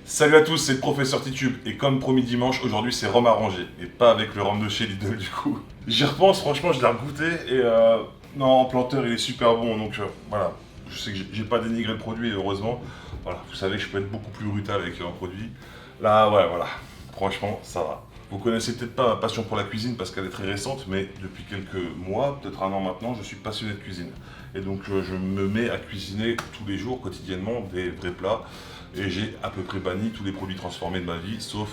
Salut à tous, c'est le professeur Titube et comme promis dimanche, aujourd'hui c'est rhum arrangé et pas avec le rhum de chez Lidl du coup. J'y repense, franchement je l'ai regoûté et non, Planteur il est super bon donc voilà. Je sais que j'ai pas dénigré le produit heureusement. Voilà, vous savez que je peux être beaucoup plus brutal avec un produit. Là ouais voilà, franchement ça va. Vous connaissez peut-être pas ma passion pour la cuisine parce qu'elle est très récente, mais depuis quelques mois, peut-être un an maintenant, je suis passionné de cuisine. Et donc je me mets à cuisiner tous les jours, quotidiennement, des vrais plats. Et j'ai à peu près banni tous les produits transformés de ma vie, sauf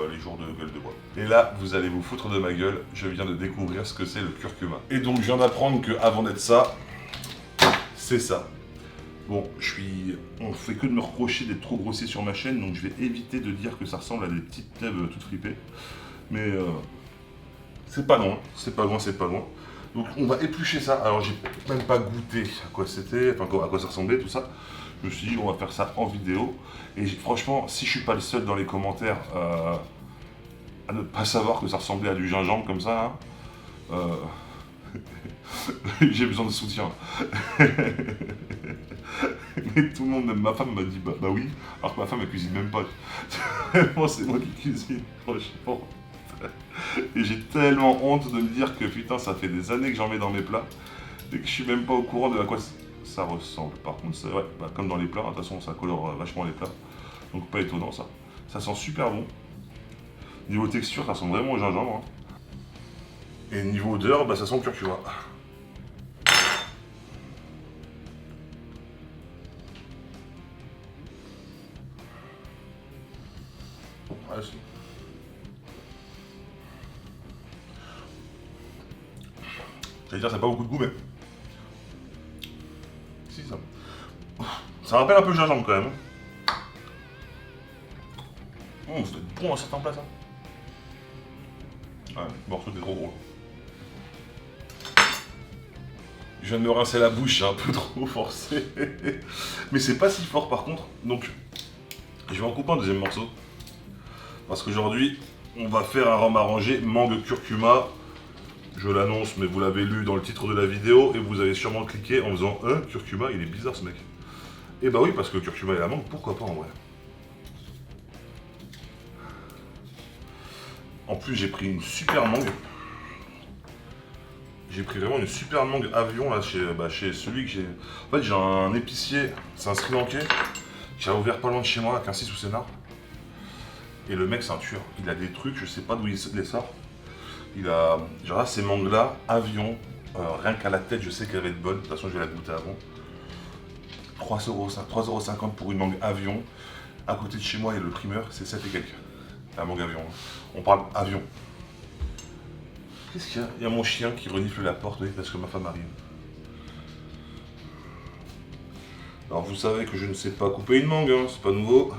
les jours de gueule de bois. Et là, vous allez vous foutre de ma gueule, je viens de découvrir ce que c'est le curcuma. Et donc je viens d'apprendre qu'avant d'être ça, c'est ça. Bon, on fait que de me reprocher d'être trop grossier sur ma chaîne, donc je vais éviter de dire que ça ressemble à des petites tèbes toutes fripées. Mais c'est pas loin, c'est pas loin, c'est pas loin. Donc on va éplucher ça. Alors j'ai même pas goûté à quoi c'était, enfin à quoi ça ressemblait, tout ça. Je me suis dit on va faire ça en vidéo. Et franchement, si je suis pas le seul dans les commentaires à ne pas savoir que ça ressemblait à du gingembre comme ça, hein, j'ai besoin de soutien. Mais tout le monde, même ma femme m'a dit bah oui, alors que ma femme elle cuisine même pas. Moi c'est moi qui cuisine, franchement. Et j'ai tellement honte de me dire que putain ça fait des années que j'en mets dans mes plats et que je suis même pas au courant de à quoi ça ressemble. Par contre c'est ouais, bah, comme dans les plats, de toute façon ça colore vachement les plats. Donc pas étonnant ça. Ça sent super bon. Niveau texture ça sent vraiment au gingembre. Hein. Et niveau odeur, bah ça sent le curcuma. Ouais, j'allais dire ça n'a pas beaucoup de goût mais... Si ça... Ça rappelle un peu le gingembre quand même. Ça doit être bon à certains plats ça. Ouais, le morceau est trop gros. Je viens de me rincer la bouche, j'ai un peu trop forcé. Mais c'est pas si fort par contre. Donc, je vais en couper un deuxième morceau. Parce qu'aujourd'hui, on va faire un rhum arrangé mangue curcuma. Je l'annonce, mais vous l'avez lu dans le titre de la vidéo. Et vous avez sûrement cliqué en faisant curcuma, il est bizarre ce mec. Et bah oui, parce que le curcuma et la mangue, pourquoi pas en vrai. En plus, j'ai pris une super mangue. J'ai pris vraiment une super mangue avion là chez celui que j'ai. En fait, j'ai un épicier, c'est un Sri Lankais, qui a ouvert pas loin de chez moi, à Quincy sous Sénart. Et le mec, c'est un tueur. Il a des trucs, je sais pas d'où il les sort. Il a. Genre là, ces mangues là, avion, rien qu'à la tête, je sais qu'elle va être bonne. De toute façon, je vais la goûter avant. 3,50€ pour une mangue avion. À côté de chez moi, il y a le primeur, c'est 7 et quelques. La mangue avion. On parle avion. Qu'est-ce qu'il y a? Il y a mon chien qui renifle la porte, oui, parce que ma femme arrive. Alors vous savez que je ne sais pas couper une mangue, hein, c'est pas nouveau.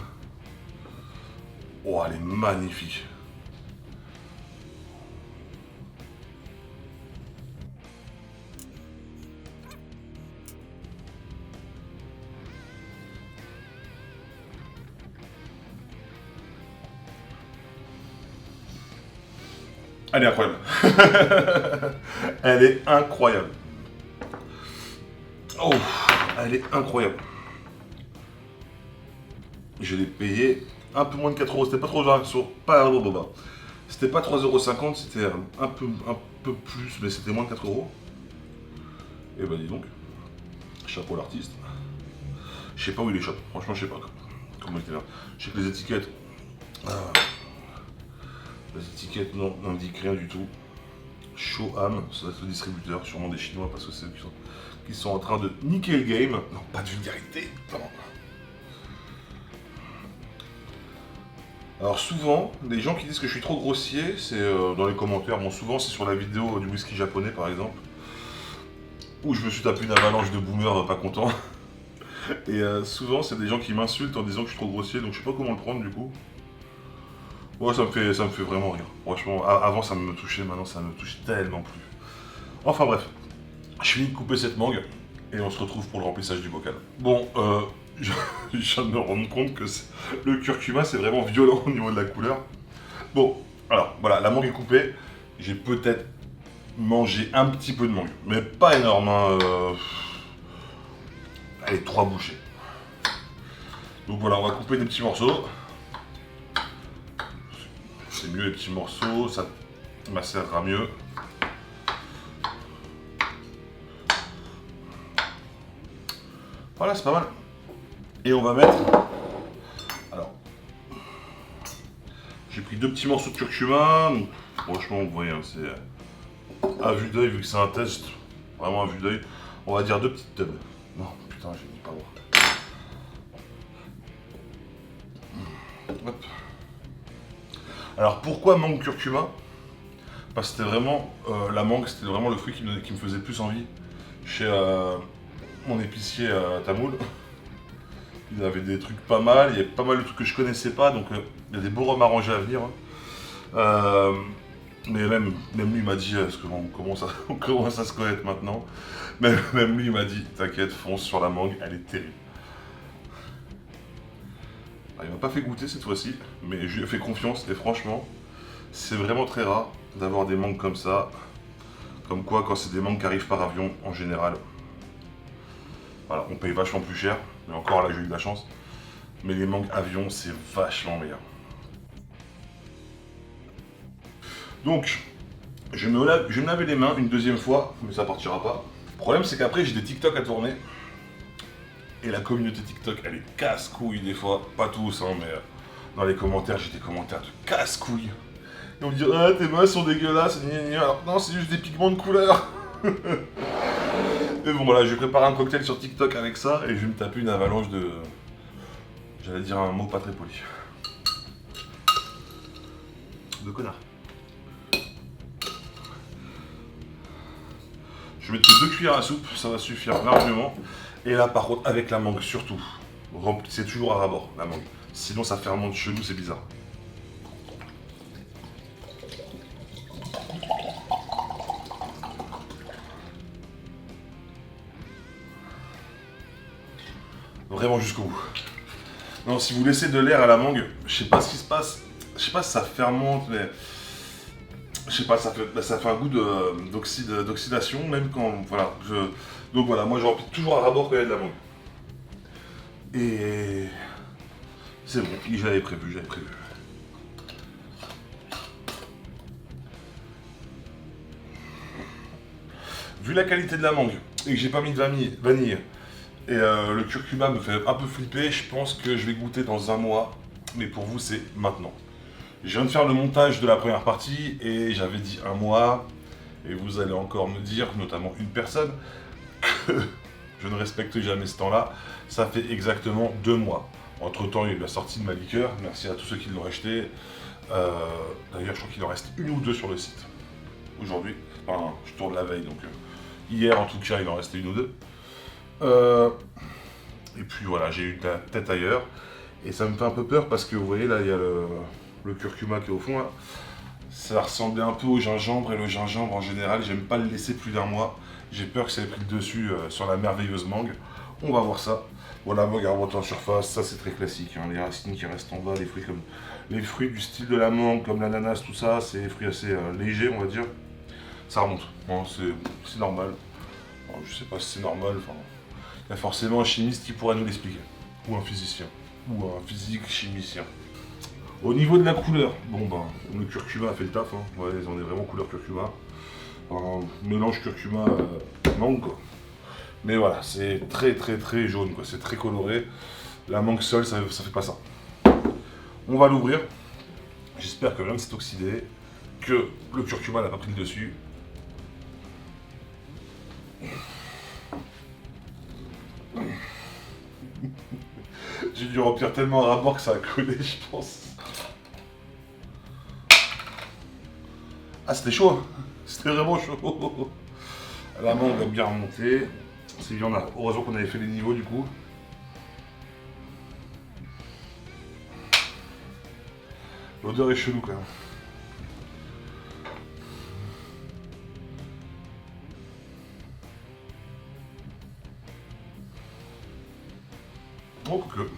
Oh, elle est magnifique. Elle est incroyable. Elle est incroyable. Oh, elle est incroyable. Je l'ai payé un peu moins de 4€. C'était pas trop C'était pas 3,50€, c'était un peu plus, mais c'était moins de 4€. Et bah dis donc, chapeau l'artiste. Je sais pas où il est chope, franchement je sais pas comment il était là. Je sais que les étiquettes. Les étiquettes n'indiquent rien du tout. Shoam, ça va être le distributeur, sûrement des Chinois parce que c'est eux qui sont en train de niquer le game. Non, pas de vulgarité. Non. Alors souvent, les gens qui disent que je suis trop grossier, c'est dans les commentaires, bon souvent c'est sur la vidéo du whisky japonais par exemple, où je me suis tapé une avalanche de boomers pas contents. Et souvent c'est des gens qui m'insultent en disant que je suis trop grossier, donc je sais pas comment le prendre du coup. Ouais, ça me fait vraiment rire. Franchement, avant ça me touchait, maintenant ça me touche tellement plus. Enfin bref, je finis de couper cette mangue et on se retrouve pour le remplissage du bocal. Bon, je viens de me rendre compte que le curcuma c'est vraiment violent au niveau de la couleur. Bon, alors voilà, la mangue est coupée. J'ai peut-être mangé un petit peu de mangue, mais pas énorme. Hein, allez, 3 bouchées. Donc voilà, on va couper des petits morceaux. c'est mieux les petits morceaux, ça macérera mieux. Voilà, c'est pas mal. Et on va mettre... Alors, j'ai pris 2 petits morceaux de curcuma. Donc, franchement, vous voyez, hein, c'est à vue d'œil, vu que c'est un test, vraiment à vue d'œil. On va dire 2 petites tubs. Non, putain, j'ai dit pas voir. Hop. Alors, pourquoi mangue curcuma? Parce que c'était vraiment, la mangue, c'était vraiment le fruit qui me faisait le plus envie chez mon épicier tamoul. Il avait des trucs pas mal, il y avait pas mal de trucs que je connaissais pas, donc il y a des beaux rhums arrangés à venir. Mais même lui m'a dit, parce qu'on commence à se connaître maintenant, même lui m'a dit, t'inquiète, fonce sur la mangue, elle est terrible. Alors, il m'a pas fait goûter cette fois-ci, mais je lui ai fait confiance, et franchement, c'est vraiment très rare d'avoir des mangues comme ça. Comme quoi, quand c'est des mangues qui arrivent par avion, en général, voilà, on paye vachement plus cher, mais encore là j'ai eu de la chance. Mais les mangues avion, c'est vachement meilleur. Donc, je vais me laver les mains une deuxième fois, mais ça partira pas. Le problème, c'est qu'après, j'ai des TikTok à tourner. Et la communauté TikTok, elle est casse-couille des fois. Pas tous, hein, mais dans les commentaires, j'ai des commentaires de casse-couille. Et on me dit, ah, tes mains sont dégueulasses. Alors, non, c'est juste des pigments de couleur. Et bon, voilà, je vais préparer un cocktail sur TikTok avec ça. Et je vais me taper une avalanche de... J'allais dire un mot pas très poli. De connard. Je vais mettre 2 cuillères à soupe, ça va suffire largement. Et là, par contre, avec la mangue, surtout, remplissez toujours à ras-bord, la mangue. Sinon, ça fermente chelou, c'est bizarre. Vraiment jusqu'au bout. Non, si vous laissez de l'air à la mangue, je sais pas ce qui se passe. Je sais pas si ça fermente, mais... Je sais pas, ça fait un goût d'oxydation, même quand... Voilà, donc voilà, moi je remplis toujours à ras-bord quand il y a de la mangue. Et... C'est bon, j'avais prévu. Vu la qualité de la mangue, et que j'ai pas mis de vanille, et le curcuma me fait un peu flipper, je pense que je vais goûter dans un mois, mais pour vous c'est maintenant. Je viens de faire le montage de la première partie, et j'avais dit un mois, et vous allez encore me dire, notamment une personne, que je ne respecte jamais ce temps-là. Ça fait exactement 2 mois. Entre temps, il y a eu la sortie de ma liqueur. Merci à tous ceux qui l'ont acheté. D'ailleurs, je crois qu'il en reste 1 ou 2 sur le site. Aujourd'hui. Enfin, je tourne la veille, donc hier en tout cas, il en restait 1 ou 2. Et puis voilà, j'ai eu la tête ailleurs. Et ça me fait un peu peur parce que vous voyez, là, il y a le curcuma qui est au fond. Là. Ça ressemblait un peu au gingembre. Et le gingembre, en général, j'aime pas le laisser plus d'1 mois. J'ai peur que ça ait pris le dessus sur la merveilleuse mangue. On va voir ça. Voilà, mangue à remonter en surface, ça c'est très classique. Hein. Les racines qui restent en bas, les fruits du style de la mangue, comme l'ananas, tout ça, c'est des fruits assez légers, on va dire. Ça remonte. Bon, c'est normal. Bon, je sais pas si c'est normal. Enfin, il y a forcément un chimiste qui pourra nous l'expliquer. Ou un physicien. Ou un physique chimicien. Au niveau de la couleur, bon ben, le curcuma a fait le taf. Hein. Ouais, ils ont des vraiment couleur curcuma. Un mélange curcuma mangue quoi. Mais voilà, c'est très jaune quoi, c'est très coloré. La mangue seule, ça fait pas ça. On va l'ouvrir. J'espère que rien ne s'est oxydé, que le curcuma n'a pas pris le dessus. J'ai dû remplir tellement un rapport que ça a collé, je pense. Ah, c'était chaud, c'était vraiment chaud. La mangue a bien remonté. C'est bien, heureusement qu'on avait fait les niveaux du coup. L'odeur est chelou quand même. Oh que.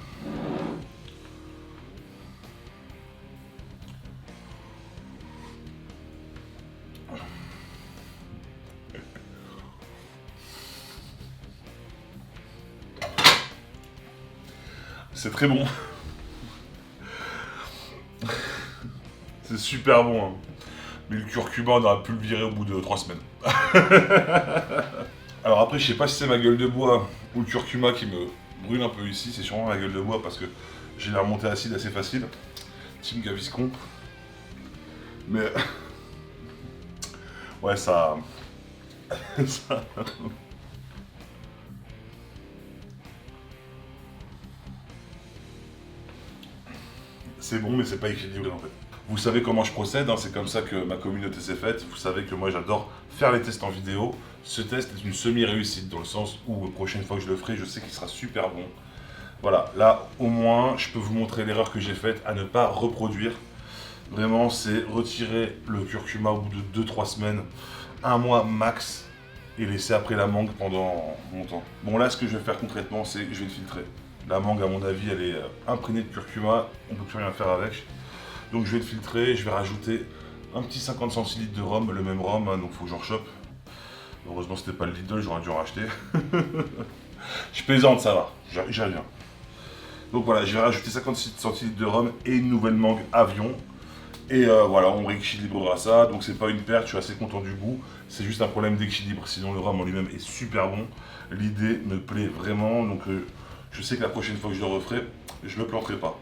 C'est très bon. C'est super bon, hein. Mais le curcuma, on aurait pu le virer au bout de 3 semaines. Alors après, je sais pas si c'est ma gueule de bois ou le curcuma qui me brûle un peu ici. C'est sûrement ma gueule de bois parce que j'ai la remontée acide assez facile. Team Gaviscon. Mais... ouais, ça... ça... c'est bon, mais c'est pas équilibré en fait. Vous savez comment je procède, hein, c'est comme ça que ma communauté s'est faite. Vous savez que moi j'adore faire les tests en vidéo. Ce test est une semi-réussite dans le sens où la prochaine fois que je le ferai, je sais qu'il sera super bon. Voilà, là au moins je peux vous montrer l'erreur que j'ai faite à ne pas reproduire. Vraiment, c'est retirer le curcuma au bout de 2-3 semaines, 1 mois max, et laisser après la mangue pendant longtemps. Bon là, ce que je vais faire concrètement, c'est que je vais le filtrer. La mangue, à mon avis, elle est imprégnée de curcuma, on ne peut plus rien faire avec. Donc je vais le filtrer, je vais rajouter un petit 50 centilitres de rhum, le même rhum, hein, donc il faut que j'en chope. Heureusement c'était pas le Lidl, j'aurais dû en racheter. Je plaisante, ça va, j'y reviens. Donc voilà, je vais rajouter 56 centilitres de rhum et une nouvelle mangue avion. Et voilà, on rééquilibrera ça, donc c'est pas une perte, je suis assez content du goût. C'est juste un problème d'équilibre, sinon le rhum en lui-même est super bon. L'idée me plaît vraiment, donc je sais que la prochaine fois que je le referai, je le planterai pas.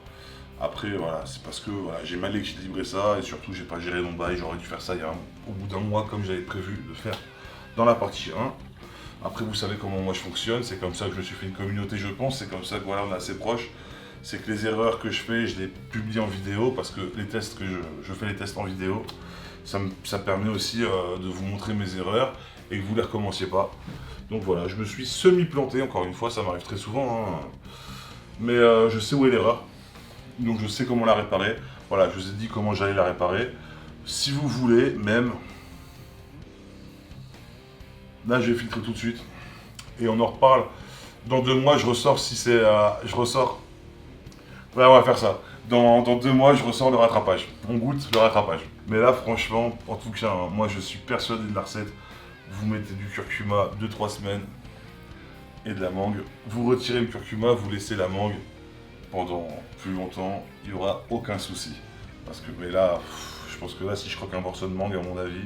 Après, voilà, c'est parce que voilà, j'ai mal équilibré ça et surtout, j'ai pas géré mon bail. J'aurais dû faire ça au bout d'un mois, comme j'avais prévu de faire dans la partie 1. Après, vous savez comment moi je fonctionne. C'est comme ça que je me suis fait une communauté, je pense. C'est comme ça que voilà, on est assez proches. C'est que les erreurs que je fais, je les publie en vidéo parce que les tests que je fais les tests en vidéo, ça permet aussi de vous montrer mes erreurs et que vous les recommenciez pas. Donc voilà, je me suis semi-planté. Encore une fois, ça m'arrive très souvent, hein. Mais je sais où est l'erreur. Donc je sais comment la réparer. Voilà, je vous ai dit comment j'allais la réparer. Si vous voulez, même... Là, je vais filtrer tout de suite. Et on en reparle. Dans 2 mois, je ressors si c'est... je ressors... Ouais, on va faire ça. Dans 2 mois, je ressors le rattrapage. On goûte le rattrapage. Mais là, franchement, en tout cas, hein, moi, je suis persuadé de la recette. Vous mettez du curcuma 2-3 semaines et de la mangue. Vous retirez le curcuma, vous laissez la mangue pendant plus longtemps, il n'y aura aucun souci. Parce que, mais là, je pense que là, si je croque un morceau de mangue, à mon avis,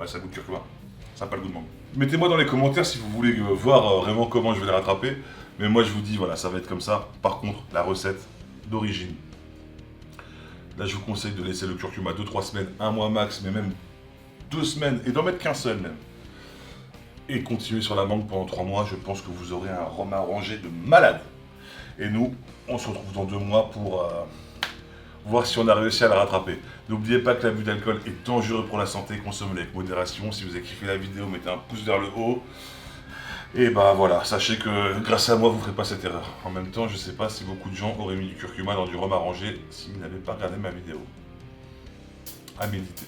ouais, ça goûte curcuma. Ça n'a pas le goût de mangue. Mettez-moi dans les commentaires si vous voulez voir vraiment comment je vais les rattraper. Mais moi, je vous dis, voilà, ça va être comme ça. Par contre, la recette d'origine. Là, je vous conseille de laisser le curcuma 2-3 semaines, 1 mois max, mais même 2 semaines, et d'en mettre qu'un seul même. Et continuer sur la mangue pendant 3 mois, je pense que vous aurez un rhum arrangé de malade. Et nous, on se retrouve dans 2 mois pour voir si on a réussi à la rattraper. N'oubliez pas que l'abus d'alcool est dangereux pour la santé, consommez avec modération. Si vous avez kiffé la vidéo, mettez un pouce vers le haut. Et bah voilà, sachez que grâce à moi, vous ne ferez pas cette erreur. En même temps, je sais pas si beaucoup de gens auraient mis du curcuma dans du rhum arrangé s'ils n'avaient pas regardé ma vidéo. À méditer.